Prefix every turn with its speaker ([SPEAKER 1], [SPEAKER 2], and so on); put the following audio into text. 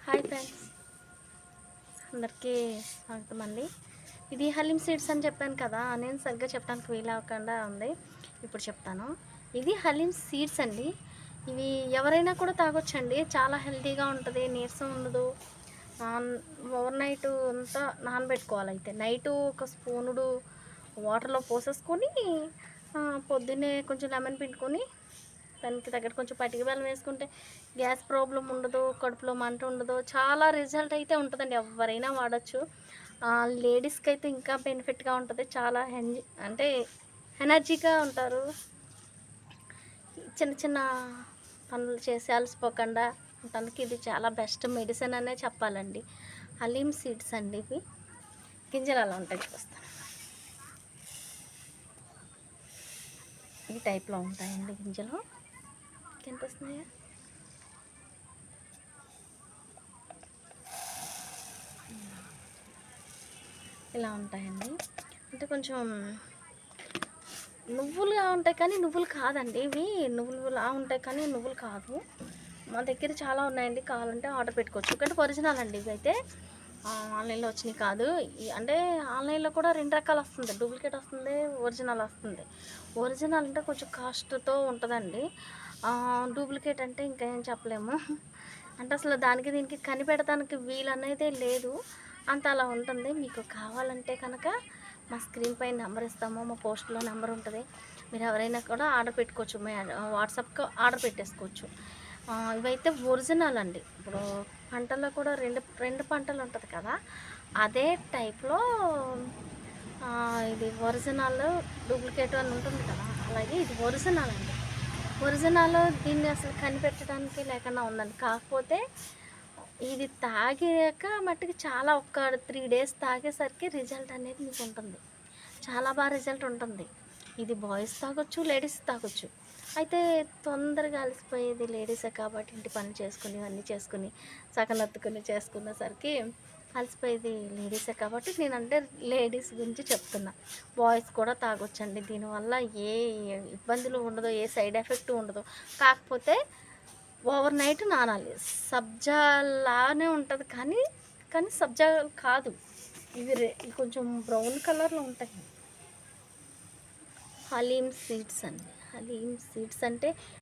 [SPEAKER 1] Hi friends, అందరికీ స్వాగతం అండి. ఇది హలీం సీడ్స్ అని చెప్పాను కదా, నేను సరిగ్గా చెప్పడానికి వీలు అవ్వకుండా ఉంది. ఇప్పుడు చెప్తాను. ఇది హలీం సీడ్స్ అండి. ఇవి ఎవరైనా కూడా తాగొచ్చండి. చాలా హెల్తీగా ఉంటుంది, నీరసం ఉండదు. ఓవర్ నైట్ అంతా నానబెట్టుకోవాలి. అయితే నైటు ఒక స్పూనుడు వాటర్లో పోసేసుకొని పొద్దున్నే కొంచెం లెమన్ పిండుకొని దానికి తగ్గట్టు కొంచెం పటిక బెల్లం వేసుకుంటే గ్యాస్ ప్రాబ్లం ఉండదు, కడుపులో మంట ఉండదు. చాలా రిజల్ట్ అయితే ఉంటుందండి. ఎవరైనా వాడచ్చు. లేడీస్కి అయితే ఇంకా బెనిఫిట్గా ఉంటుంది. చాలా అంటే ఎనర్జీగా ఉంటారు. చిన్న చిన్న పనులు చేసి అలసిపోకుండా ఉండడానికి ఇది చాలా బెస్ట్ మెడిసిన్ అనే చెప్పాలండి. హలీం సీడ్స్ అండి. ఇవి గింజలు అలా ఉంటాయి, చూస్తాను. ఈ టైప్లో ఉంటాయండి గింజలు. కనిపిస్తున్నాయా? ఇలా ఉంటాయండి. అంటే కొంచెం నువ్వులుగా ఉంటాయి కానీ నువ్వులు కాదండి. ఇవి నువ్వులులా ఉంటాయి కానీ నువ్వులు కాదు. మా దగ్గర చాలా ఉన్నాయండి. కావాలంటే ఆర్డర్ పెట్టుకోవచ్చు. కానీ ఒరిజినల్ అండి. ఇవి అయితే ఆన్లైన్లో వచ్చినాయి కాదు. అంటే ఆన్లైన్లో కూడా రెండు రకాలు వస్తుంది. డూప్లికేట్ వస్తుంది, ఒరిజినల్ వస్తుంది. ఒరిజినల్ అంటే కొంచెం కాస్ట్తో ఉంటుందండి. డూప్లికేట్ అంటే ఇంకా ఏం చెప్పలేము. అంటే అసలు దానికి దీనికి కనిపెడటానికి వీలు అనేది లేదు. అంత అలా ఉంటుంది. మీకు కావాలంటే కనుక మా స్క్రీన్ పైన నెంబర్ ఇస్తాము, మా పోస్ట్లో నెంబర్ ఉంటుంది. మీరు ఎవరైనా కూడా ఆర్డర్ పెట్టుకోవచ్చు. వాట్సాప్కి ఆర్డర్ పెట్టేసుకోవచ్చు. ఇవైతే ఒరిజినల్ అండి. ఇప్పుడు పంటల్లో కూడా రెండు పంటలు ఉంటుంది కదా, అదే టైప్లో ఇది ఒరిజినల్, డూప్లికేట్ అని ఉంటుంది కదా, అలాగే ఇది ఒరిజినల్ అండి. ఒరిజినల్ దీన్ని అసలు కనిపెట్టడానికి లేకుండా ఉందండి. కాకపోతే ఇది తాగాక మట్టుకు చాలా ఒక 3 డేస్ తాగేసరికి రిజల్ట్ అనేది మీకు ఉంటుంది. చాలా బాగా రిజల్ట్ ఉంటుంది. ఇది బాయ్స్ తాగొచ్చు, లేడీస్ తాగొచ్చు. అయితే తొందరగా అలసిపోయేది లేడీసే కాబట్టి ఇంటి పని చేసుకుని ఇవన్నీ చేసుకుని సకనెత్తుకుని చేసుకునేసరికి అలసిపోయేది లేడీసే కాబట్టి నేనంటే లేడీస్ గురించి చెప్తున్నా. బాయ్స్ కూడా తాగొచ్చండి. దీనివల్ల ఏ ఇబ్బందులు ఉండదు, ఏ సైడ్ ఎఫెక్ట్ ఉండదు. కాకపోతే ఓవర్ నైట్ నానాలి. సబ్జాలానే ఉంటుంది కానీ సబ్జా కాదు. ఇవి కొంచెం బ్రౌన్ కలర్లో ఉంటాయి. హలీం సీడ్స్ అండి. హలీం సీడ్స్ అంటే